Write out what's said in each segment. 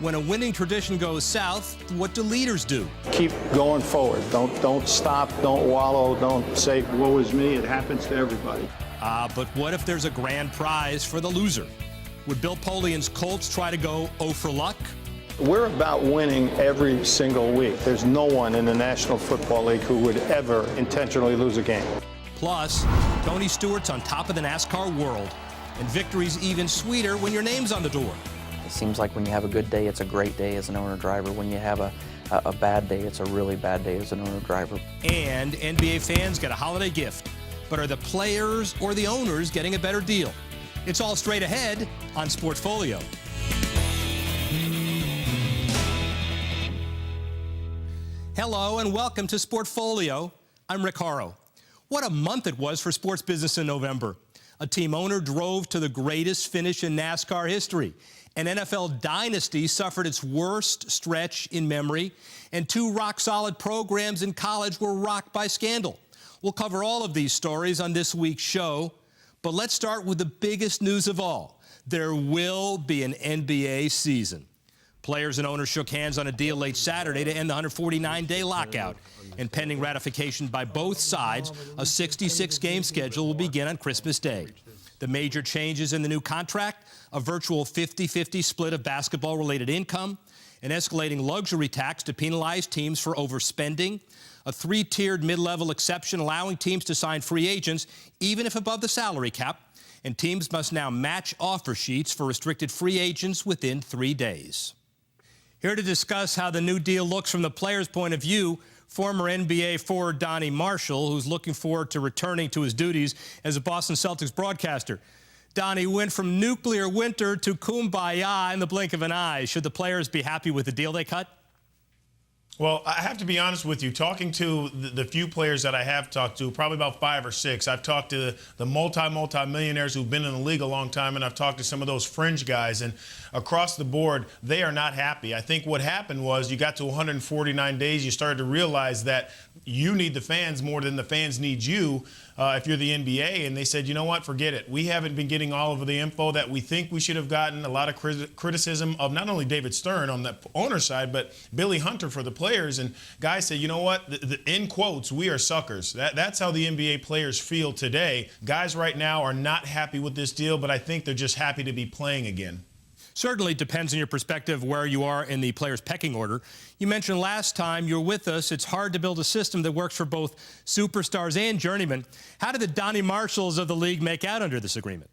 When a winning tradition goes south, what do leaders do? Keep going forward. Don't stop. Don't wallow. Don't say, woe is me. It happens to everybody. But what if there's a grand prize for the loser? Would Bill Polian's Colts try to go 0 for luck? We're about winning every single week. There's no one in the National Football League who would ever intentionally lose a game. Plus, Tony Stewart's on top of the NASCAR world, and victory's even sweeter when your name's on the door. It seems like when you have a good day, it's a great day as an owner-driver. When you have a bad day, it's a really bad day as an owner-driver. And NBA fans get a holiday gift. But are the players or the owners getting a better deal? It's all straight ahead on Sportfolio. Hello and welcome to Sportfolio. I'm Rick Haro. What a month it was for sports business in November. A team owner drove to the greatest finish in NASCAR history. An NFL dynasty suffered its worst stretch in memory. And two rock-solid programs in college were rocked by scandal. We'll cover all of these stories on this week's show. But let's start with the biggest news of all. There will be an NBA season. Players and owners shook hands on a deal late Saturday to end the 149-day lockout. And pending ratification by both sides, a 66-game schedule will begin on Christmas Day. The major changes in the new contract, a virtual 50-50 split of basketball-related income, an escalating luxury tax to penalize teams for overspending, a three-tiered mid-level exception allowing teams to sign free agents even if above the salary cap, and teams must now match offer sheets for restricted free agents within 3 days. Here to discuss how the new deal looks from the player's point of view, former NBA forward Donnie Marshall, who's looking forward to returning to his duties as a Boston Celtics broadcaster. Donnie went from nuclear winter to kumbaya in the blink of an eye. Should the players be happy with the deal they cut? Well, I have to be honest with you. Talking to the few players that I have talked to, probably about 5 or 6, I've talked to the multi-millionaires who've been in the league a long time, and I've talked to some of those fringe guys. And across the board, they are not happy. I think what happened was you got to 149 days, you started to realize that you need the fans more than the fans need you if you're the NBA. And they said, you know what, forget it. We haven't been getting all of the info that we think we should have gotten. A lot of criticism of not only David Stern on the owner side, but Billy Hunter for the players. And guys say, you know what, in quotes, we are suckers. That's how the NBA players feel today. Guys right now are not happy with this deal, but I think they're just happy to be playing again. Certainly depends on your perspective where you are in the players' pecking order. You mentioned last time you were with us, it's hard to build a system that works for both superstars and journeymen. How did the Donnie Marshalls of the league make out under this agreement?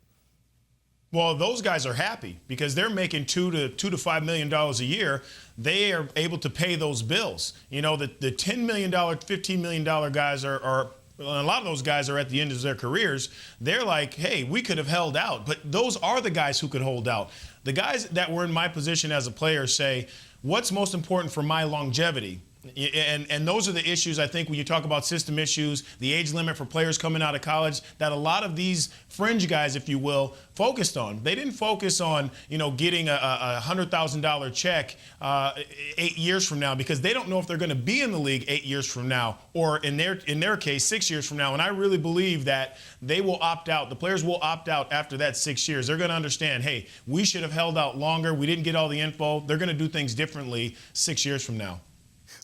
Well, those guys are happy because they're making $2 to $5 million a year. They are able to pay those bills. You know, the $10 million, $15 million guys are a lot of those guys are at the end of their careers. They're like, hey, we could have held out. But those are the guys who could hold out. The guys that were in my position as a player say, what's most important for my longevity? And those are the issues, I think, when you talk about system issues, the age limit for players coming out of college, that a lot of these fringe guys, if you will, focused on. They didn't focus on, you know, getting a $100,000 check 8 years from now because they don't know if they're going to be in the league 8 years from now or, in their case, 6 years from now. And I really believe that they will opt out. The players will opt out after that 6 years. They're going to understand, hey, we should have held out longer. We didn't get all the info. They're going to do things differently 6 years from now.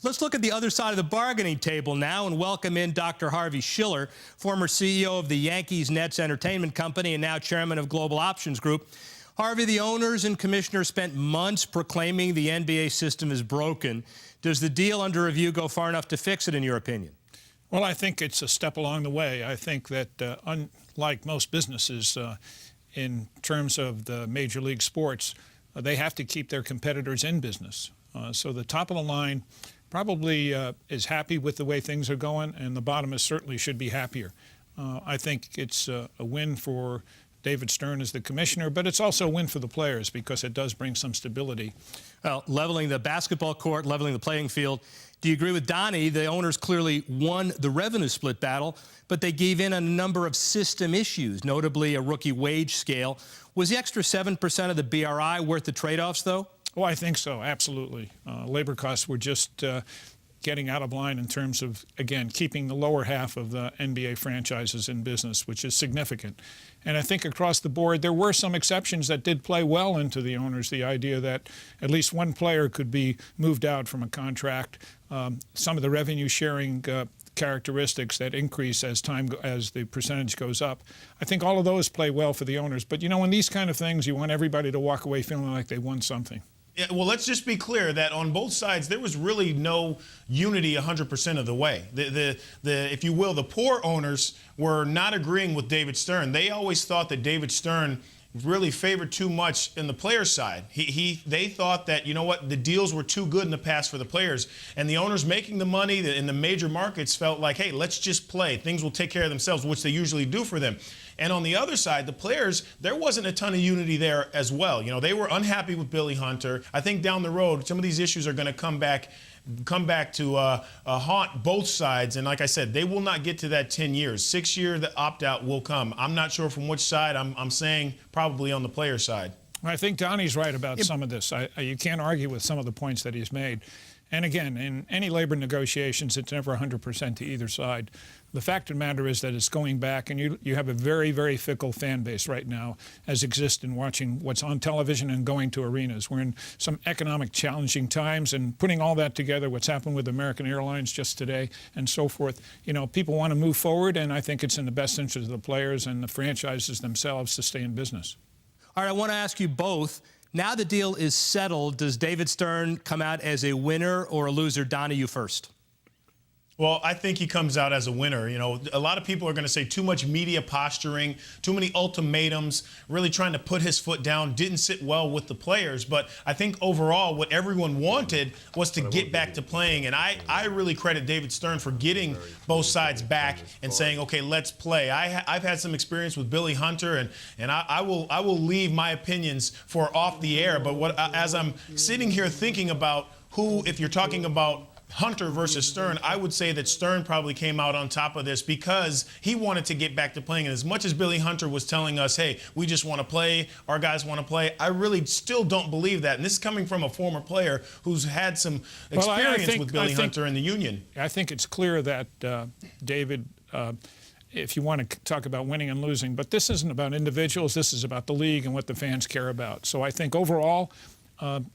Let's look at the other side of the bargaining table now and welcome in Dr. Harvey Schiller, former CEO of the Yankees Nets Entertainment Company and now chairman of Global Options Group. Harvey, the owners and commissioners spent months proclaiming the NBA system is broken. Does the deal under review go far enough to fix it, in your opinion? Well, I think it's a step along the way. I think that unlike most businesses in terms of the major league sports, they have to keep their competitors in business. So the top of the line probably is happy with the way things are going, and the bottom is certainly should be happier. I think it's a win for David Stern as the commissioner, but it's also a win for the players because it does bring some stability. Well, leveling the basketball court, leveling the playing field. Do you agree with Donnie? The owners clearly won the revenue split battle, but they gave in on a number of system issues, notably a rookie wage scale. Was the extra 7% of the BRI worth the trade-offs, though? Oh, I think so, absolutely. Labor costs were just getting out of line in terms of, again, keeping the lower half of the NBA franchises in business, which is significant. And I think across the board, there were some exceptions that did play well into the owners, the idea that at least one player could be moved out from a contract, some of the revenue sharing characteristics that increase as the percentage goes up. I think all of those play well for the owners. But, you know, in these kind of things, you want everybody to walk away feeling like they won something. Yeah, well, let's just be clear that on both sides there was really no unity 100% of the way. If you will, the poor owners were not agreeing with David Stern. They always thought that David Stern really favored too much in the players' side. They thought that, you know what, the deals were too good in the past for the players, and the owners making the money in the major markets felt like, hey, let's just play. Things will take care of themselves, which they usually do for them. And on the other side, the players, there wasn't a ton of unity there as well. You know, they were unhappy with Billy Hunter. I think down the road, some of these issues are going to come back to haunt both sides. And like I said, they will not get to that 10 years. 6 year, the opt-out will come. I'm not sure from which side. I'm saying probably on the player side. I think Donnie's right about some of this. You can't argue with some of the points that he's made. And again, in any labor negotiations, it's never 100% to either side. The fact of the matter is that it's going back, and you have a very, very fickle fan base right now as exists in watching what's on television and going to arenas. We're in some economic challenging times, and putting all that together, what's happened with American Airlines just today and so forth, you know, people want to move forward, and I think it's in the best interest of the players and the franchises themselves to stay in business. All right, I want to ask you both. Now the deal is settled. Does David Stern come out as a winner or a loser? Donnie, you first. Well, I think he comes out as a winner. You know, a lot of people are going to say too much media posturing, too many ultimatums, really trying to put his foot down, didn't sit well with the players. But I think overall what everyone wanted was to get back to playing. And I really credit David Stern for getting both sides back and saying, okay, let's play. I've had some experience with Billy Hunter, and I will leave my opinions for off the air. But as I'm sitting here thinking about who, if you're talking about Hunter versus Stern, I would say that Stern probably came out on top of this because he wanted to get back to playing. And as much as Billy Hunter was telling us, hey, we just want to play, our guys want to play, I really still don't believe that. And this is coming from a former player who's had some experience with Billy Hunter in the union. I think it's clear that David, if you want to talk about winning and losing, but this isn't about individuals, this is about the league and what the fans care about. So I think overall,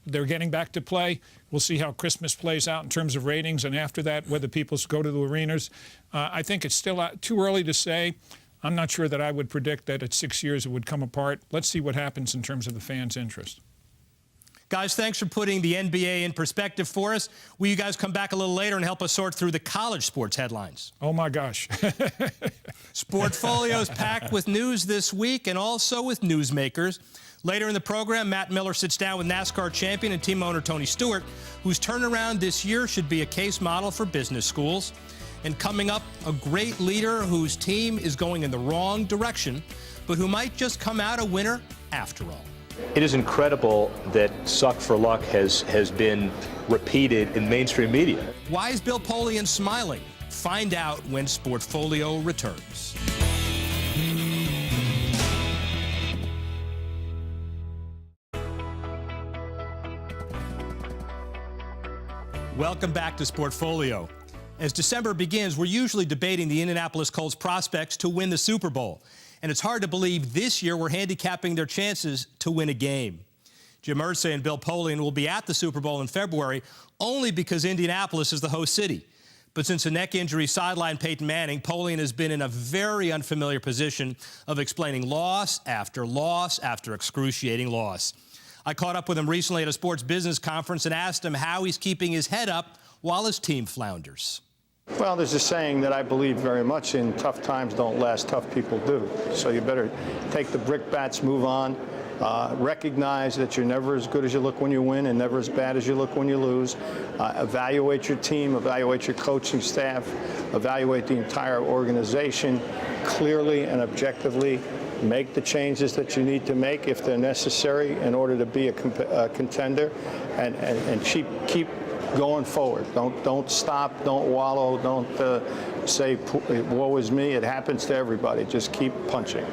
they're getting back to play. We'll see how Christmas plays out in terms of ratings, and after that, whether people go to the arenas. I think it's still too early to say. I'm not sure that I would predict that at 6 years it would come apart. Let's see what happens in terms of the fans' interest. Guys, thanks for putting the NBA in perspective for us. Will you guys come back a little later and help us sort through the college sports headlines? Oh, my gosh. Sportfolio is packed with news this week and also with newsmakers. Later in the program, Matt Miller sits down with NASCAR champion and team owner Tony Stewart, whose turnaround this year should be a case model for business schools. And coming up, a great leader whose team is going in the wrong direction, but who might just come out a winner after all. It is incredible that suck for luck has been repeated in mainstream media. Why is Bill Polian smiling? Find out when Sportfolio returns. Welcome back to Sportfolio. As December begins, we're usually debating the Indianapolis Colts prospects to win the Super Bowl. And it's hard to believe this year we're handicapping their chances to win a game. Jim Irsay and Bill Polian will be at the Super Bowl in February only because Indianapolis is the host city. But since a neck injury sidelined Peyton Manning, Polian has been in a very unfamiliar position of explaining loss after excruciating loss. I caught up with him recently at a sports business conference and asked him how he's keeping his head up while his team flounders. Well, there's a saying that I believe very much in: tough times don't last, tough people do. So you better take the brickbats, move on, recognize that you're never as good as you look when you win and never as bad as you look when you lose. Evaluate your team, evaluate your coaching staff, evaluate the entire organization clearly and objectively. Make the changes that you need to make if they're necessary in order to be a contender, and keep going forward. Don't stop. Don't wallow. Don't say woe is me. It happens to everybody. Just keep punching.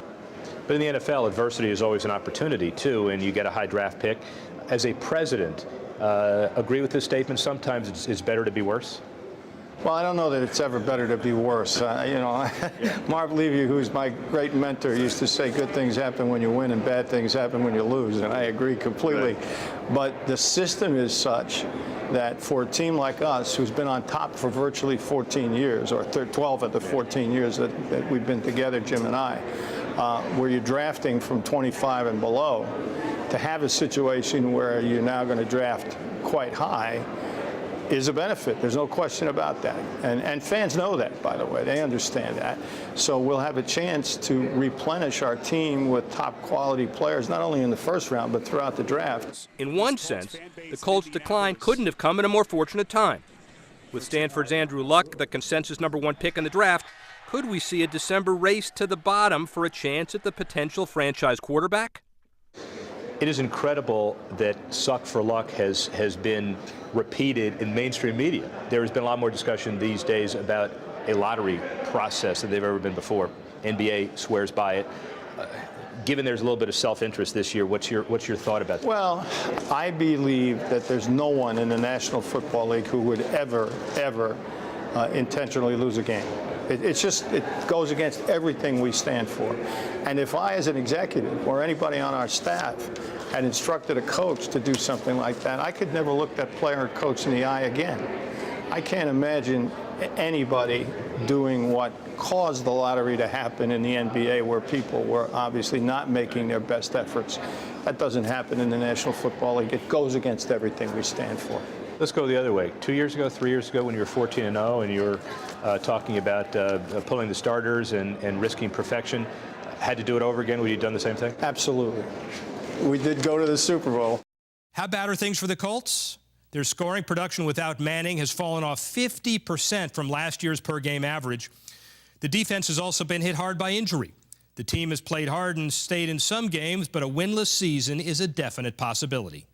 But in the NFL, adversity is always an opportunity, too, and you get a high draft pick. As a president, agree with this statement? Sometimes it's better to be worse? Well, I don't know that it's ever better to be worse. Marv Levy, who's my great mentor, used to say good things happen when you win and bad things happen when you lose, and I agree completely. Right. But the system is such that for a team like us, who's been on top for virtually 14 years, or 12 of the 14 years that we've been together, Jim and I, where you're drafting from 25 and below, to have a situation where you're now going to draft quite high is a benefit. There's no question about that. And fans know that, by the way. They understand that. So we'll have a chance to replenish our team with top quality players, not only in the first round, but throughout the draft. In one sense, the Colts' decline couldn't have come at a more fortunate time. With Stanford's Andrew Luck, the consensus #1 pick in the draft, could we see a December race to the bottom for a chance at the potential franchise quarterback? It is incredible that suck for luck has been repeated in mainstream media. There has been a lot more discussion these days about a lottery process than they've ever been before. NBA swears by it. Given there's a little bit of self-interest this year, what's your thought about that? Well, I believe that there's no one in the National Football League who would ever intentionally lose a game. It goes against everything we stand for. And if I, as an executive, or anybody on our staff, had instructed a coach to do something like that, I could never look that player or coach in the eye again. I can't imagine anybody doing what caused the lottery to happen in the NBA, where people were obviously not making their best efforts. That doesn't happen in the National Football League. It goes against everything we stand for. Let's go the other way. 2 years ago, 3 years ago, when you were 14-0 and you were talking about pulling the starters and risking perfection, had to do it over again, would you have done the same thing? Absolutely. We did go to the Super Bowl. How bad are things for the Colts? Their scoring production without Manning has fallen off 50% from last year's per-game average. The defense has also been hit hard by injury. The team has played hard and stayed in some games, but a winless season is a definite possibility.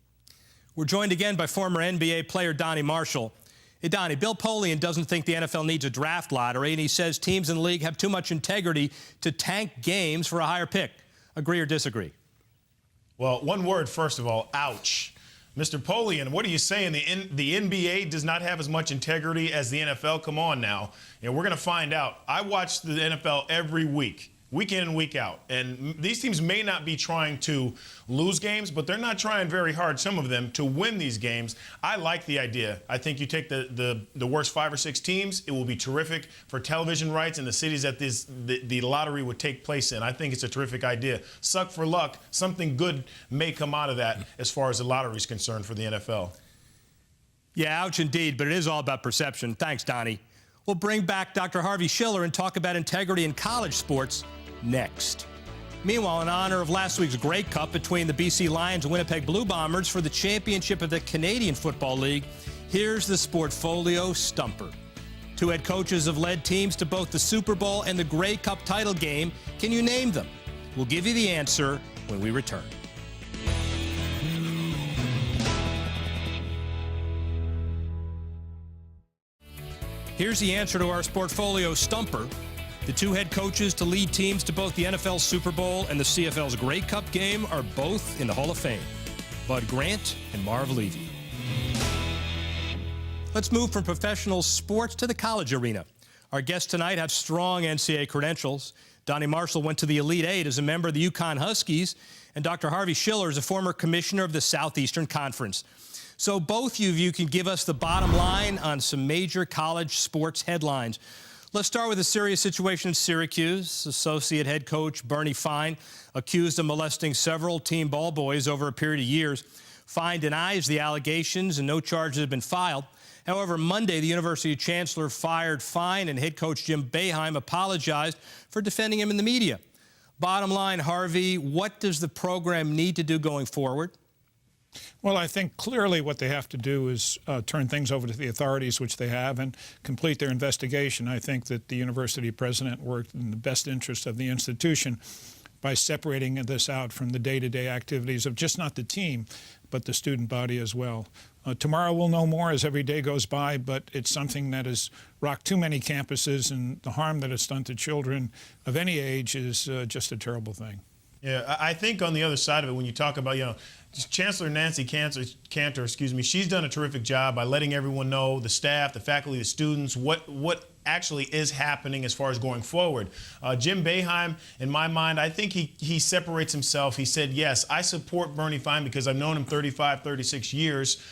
We're joined again by former NBA player Donnie Marshall. Hey, Donnie, Bill Polian doesn't think the NFL needs a draft lottery, and he says teams in the league have too much integrity to tank games for a higher pick. Agree or disagree? Well, one word, first of all, ouch. Mr. Polian, what are you saying? The NBA does not have as much integrity as the NFL? Come on now. We're going to find out. I watch the NFL every week. Week in and week out. And these teams may not be trying to lose games, but they're not trying very hard, some of them, to win these games. I like the idea. I think you take the worst 5 or 6 teams. It will be terrific for television rights in the cities that the lottery would take place in. I think it's a terrific idea. Suck for luck. Something good may come out of that as far as the lottery is concerned for the NFL. Yeah, ouch indeed, but it is all about perception. Thanks, Donnie. We'll bring back Dr. Harvey Schiller and talk about integrity in college sports next. Meanwhile, in honor of last week's Grey Cup between the BC Lions and Winnipeg Blue Bombers for the championship of the Canadian Football League, here's the Sportfolio Stumper. 2 head coaches have led teams to both the Super Bowl and the Grey Cup title game. Can you name them? We'll give you the answer when we return. Here's the answer to our Sportfolio Stumper. The 2 head coaches to lead teams to both the NFL Super Bowl and the CFL's Grey Cup game are both in the Hall of Fame. Bud Grant and Marv Levy. Let's move from professional sports to the college arena. Our guests tonight have strong NCAA credentials. Donnie Marshall went to the Elite Eight as a member of the UConn Huskies, and Dr. Harvey Schiller is a former commissioner of the Southeastern Conference. So both of you can give us the bottom line on some major college sports headlines. Let's start with a serious situation in Syracuse. Associate head coach Bernie Fine, accused of molesting several team ball boys over a period of years. Fine denies the allegations and no charges have been filed. However, Monday, the University Chancellor fired Fine, and head coach Jim Boeheim apologized for defending him in the media. Bottom line, Harvey, what does the program need to do going forward? Well, I think clearly what they have to do is turn things over to the authorities, which they have, and complete their investigation. I think that the university president worked in the best interest of the institution by separating this out from the day-to-day activities of just not the team, but the student body as well. Tomorrow we'll know more as every day goes by, but it's something that has rocked too many campuses, and the harm that it's done to children of any age is just a terrible thing. Yeah, I think on the other side of it, when you talk about, Chancellor Nancy Cantor, she's done a terrific job by letting everyone know, the staff, the faculty, the students, what actually is happening as far as going forward. Jim Boeheim, in my mind, I think he separates himself. He said, yes, I support Bernie Fine because I've known him 35, 36 years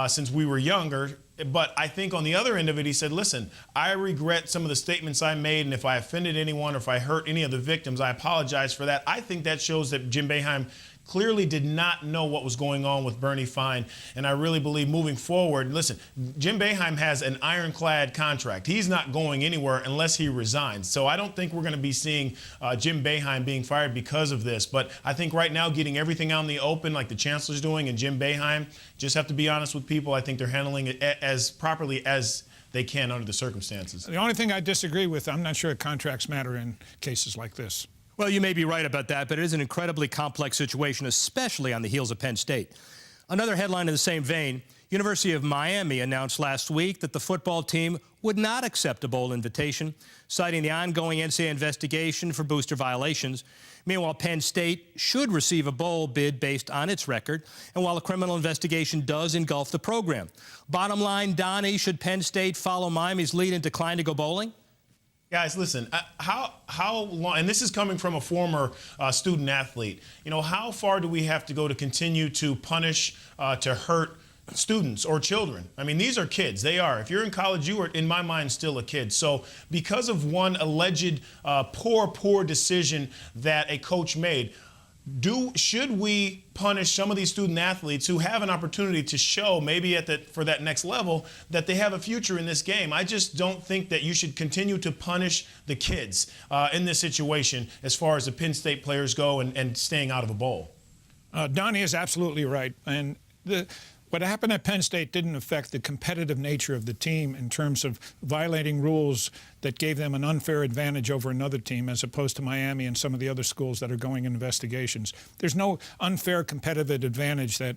since we were younger. But I think on the other end of it, he said, listen, I regret some of the statements I made, and if I offended anyone or if I hurt any of the victims, I apologize for that. I think that shows that Jim Boeheim clearly did not know what was going on with Bernie Fine. And I really believe moving forward, listen, Jim Boeheim has an ironclad contract. He's not going anywhere unless he resigns. So I don't think we're going to be seeing Jim Boeheim being fired because of this. But I think right now getting everything out in the open like the Chancellor's doing and Jim Boeheim, just have to be honest with people. I think they're handling it as properly as they can under the circumstances. The only thing I disagree with, I'm not sure contracts matter in cases like this. Well, you may be right about that, but it is an incredibly complex situation, especially on the heels of Penn State. Another headline in the same vein, University of Miami announced last week that the football team would not accept a bowl invitation, citing the ongoing NCAA investigation for booster violations. Meanwhile, Penn State should receive a bowl bid based on its record, and while a criminal investigation does engulf the program. Bottom line, Donnie, should Penn State follow Miami's lead and decline to go bowling? Guys, listen, how long, and this is coming from a former student athlete, how far do we have to go to continue to punish, to hurt students or children? I mean, these are kids. They are. If you're in college, you are, in my mind, still a kid. So because of one alleged poor decision that a coach made, should we punish some of these student athletes who have an opportunity to show maybe for that next level that they have a future in this game? I just don't think that you should continue to punish the kids in this situation as far as the Penn State players go and staying out of a bowl. Donnie is absolutely right. And what happened at Penn State didn't affect the competitive nature of the team in terms of violating rules that gave them an unfair advantage over another team as opposed to Miami and some of the other schools that are going in investigations. There's no unfair competitive advantage that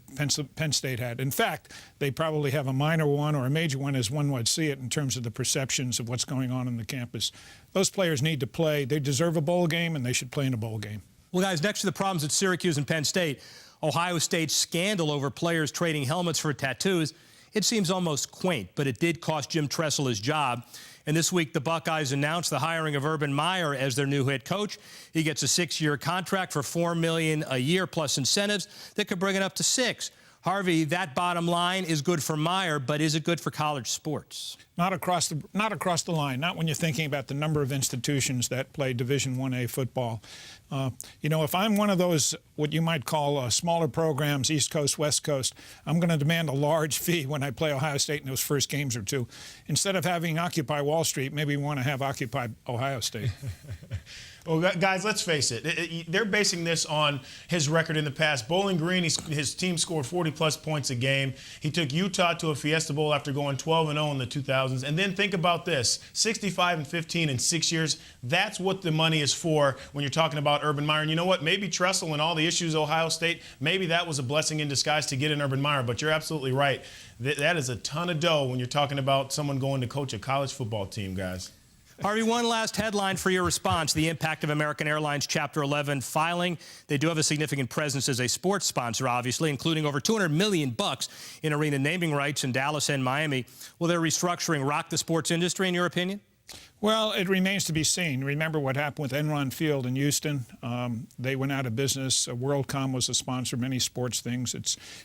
Penn State had. In fact, they probably have a minor one or a major one as one would see it in terms of the perceptions of what's going on the campus. Those players need to play. They deserve a bowl game, and they should play in a bowl game. Well, guys, next to the problems at Syracuse and Penn State, Ohio State's scandal over players trading helmets for tattoos, it seems almost quaint, but it did cost Jim Tressel his job. And this week, the Buckeyes announced the hiring of Urban Meyer as their new head coach. He gets a 6-year contract for $4 million a year plus incentives that could bring it up to $6 million. Harvey, that bottom line is good for Meyer, but is it good for college sports? Not across the line. Not when you're thinking about the number of institutions that play Division I-A football. If I'm one of those, what you might call smaller programs, East Coast, West Coast, I'm going to demand a large fee when I play Ohio State in those first games or two. Instead of having Occupy Wall Street, maybe we want to have Occupy Ohio State. Well, guys, let's face it. They're basing this on his record in the past. Bowling Green, his team scored 40-plus points a game. He took Utah to a Fiesta Bowl after going 12-0 in the 2000s. And then think about this, 65-15 in 6 years. That's what the money is for when you're talking about Urban Meyer. And you know what? Maybe Tressel and all the issues at Ohio State, maybe that was a blessing in disguise to get an Urban Meyer. But you're absolutely right. That is a ton of dough when you're talking about someone going to coach a college football team, guys. Harvey, one last headline for your response, the impact of American Airlines Chapter 11 filing. They do have a significant presence as a sports sponsor, obviously, including over $200 million in arena naming rights in Dallas and Miami. Will their restructuring rock the sports industry, in your opinion? Well, it remains to be seen. Remember what happened with Enron Field in Houston? They went out of business. WorldCom was a sponsor of many sports things.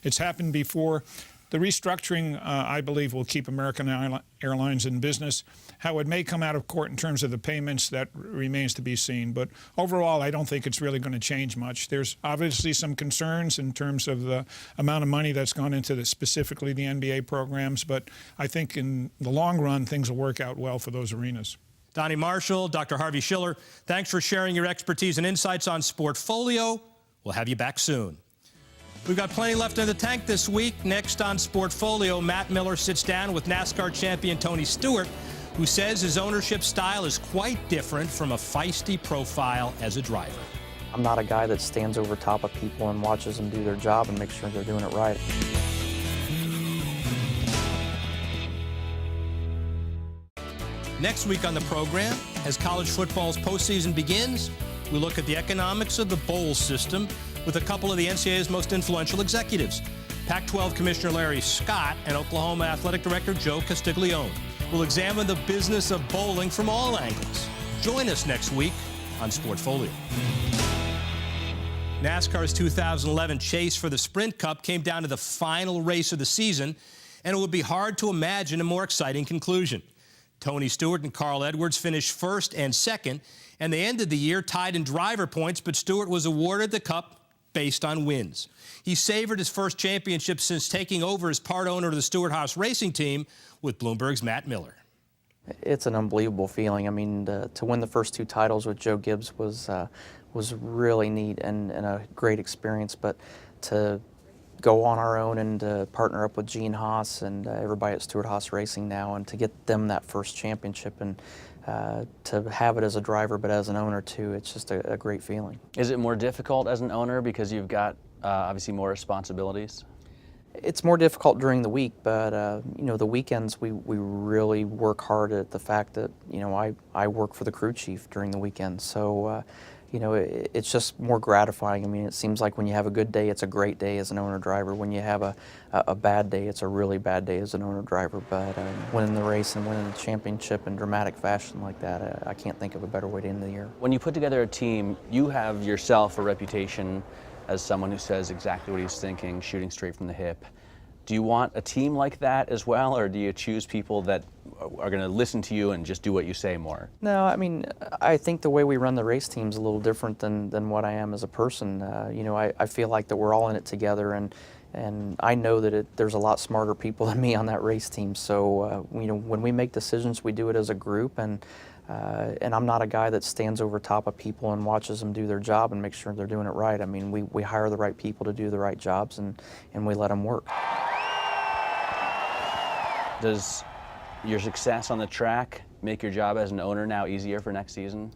It's happened before. The restructuring, I believe, will keep American Airlines in business. How it may come out of court in terms of the payments, that remains to be seen. But overall, I don't think it's really going to change much. There's obviously some concerns in terms of the amount of money that's gone into specifically the NBA programs. But I think in the long run, things will work out well for those arenas. Donnie Marshall, Dr. Harvey Schiller, thanks for sharing your expertise and insights on Sportfolio. We'll have you back soon. We've got plenty left in the tank this week. Next on Sportfolio, Matt Miller sits down with NASCAR champion Tony Stewart, who says his ownership style is quite different from a feisty profile as a driver. I'm not a guy that stands over top of people and watches them do their job and makes sure they're doing it right. Next week on the program, as college football's postseason begins, we look at the economics of the bowl system with a couple of the NCAA's most influential executives. Pac-12 Commissioner Larry Scott and Oklahoma Athletic Director Joe Castiglione will examine the business of bowling from all angles. Join us next week on Sportfolio. NASCAR's 2011 chase for the Sprint Cup came down to the final race of the season, and it would be hard to imagine a more exciting conclusion. Tony Stewart and Carl Edwards finished first and second, and they ended the year tied in driver points, but Stewart was awarded the Cup based on wins. He savored his first championship since taking over as part owner of the Stewart Haas Racing Team with Bloomberg's Matt Miller. It's an unbelievable feeling. I mean, to win the first 2 titles with Joe Gibbs was really neat and a great experience. But to go on our own and partner up with Gene Haas and everybody at Stewart Haas Racing now, and to get them that first championship and to have it as a driver but as an owner too, it's just a great feeling. Is it more difficult as an owner because you've got obviously more responsibilities? It's more difficult during the week, but you know, the weekends we really work hard at the fact that, you know, I work for the crew chief during the weekend, so you know, it's just more gratifying. I mean, it seems like when you have a good day, it's a great day as an owner driver. When you have a bad day, it's a really bad day as an owner driver. But winning the race and winning the championship in dramatic fashion like that, I can't think of a better way to end the year. When you put together a team, you have yourself a reputation as someone who says exactly what he's thinking, shooting straight from the hip. Do you want a team like that as well, or do you choose people that are going to listen to you and just do what you say more? No, I mean, I think the way we run the race team is a little different than what I am as a person. You know, I feel like that we're all in it together, and I know that there's a lot smarter people than me on that race team. So, you know, when we make decisions, we do it as a group, and I'm not a guy that stands over top of people and watches them do their job and makes sure they're doing it right. I mean, we hire the right people to do the right jobs, and we let them work. Does your success on the track make your job as an owner now easier for next season?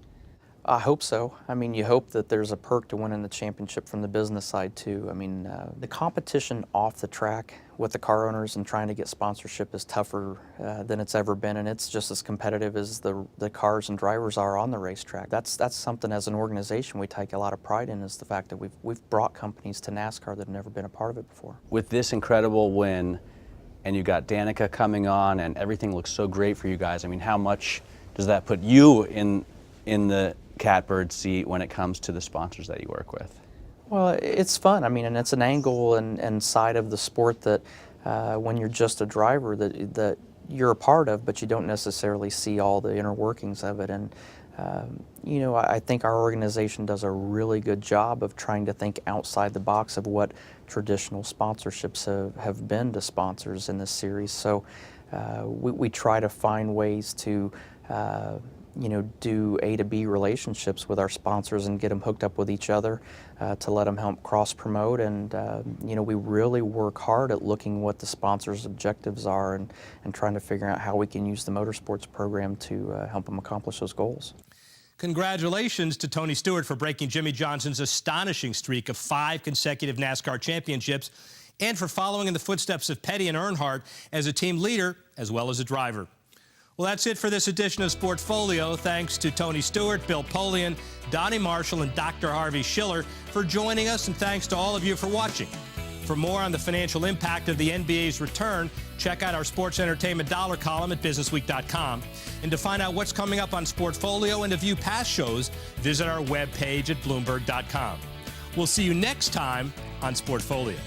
I hope so. I mean, you hope that there's a perk to winning the championship from the business side too. I mean, the competition off the track with the car owners and trying to get sponsorship is tougher than it's ever been, and it's just as competitive as the cars and drivers are on the racetrack. That's something as an organization we take a lot of pride in, is the fact that we've brought companies to NASCAR that have never been a part of it before. With this incredible win, and you got Danica coming on, and everything looks so great for you guys, I mean, how much does that put you in the catbird seat when it comes to the sponsors that you work with? Well, it's fun. I mean, and it's an angle and side of the sport that when you're just a driver that you're a part of, but you don't necessarily see all the inner workings of it. And you know, I think our organization does a really good job of trying to think outside the box of what traditional sponsorships have been to sponsors in this series. So we try to find ways to you know, do A to B relationships with our sponsors and get them hooked up with each other to let them help cross promote. And you know, we really work hard at looking what the sponsors' objectives are and trying to figure out how we can use the motorsports program to help them accomplish those goals. Congratulations to Tony Stewart for breaking Jimmy Johnson's astonishing streak of 5 consecutive NASCAR championships, and for following in the footsteps of Petty and Earnhardt as a team leader as well as a driver. Well, that's it for this edition of Sportfolio. Thanks to Tony Stewart, Bill Polian, Donnie Marshall, and Dr. Harvey Schiller for joining us, and thanks to all of you for watching. For more on the financial impact of the NBA's return, check out our Sports Entertainment Dollar column at businessweek.com. And to find out what's coming up on Sportfolio and to view past shows, visit our webpage at bloomberg.com. We'll see you next time on Sportfolio.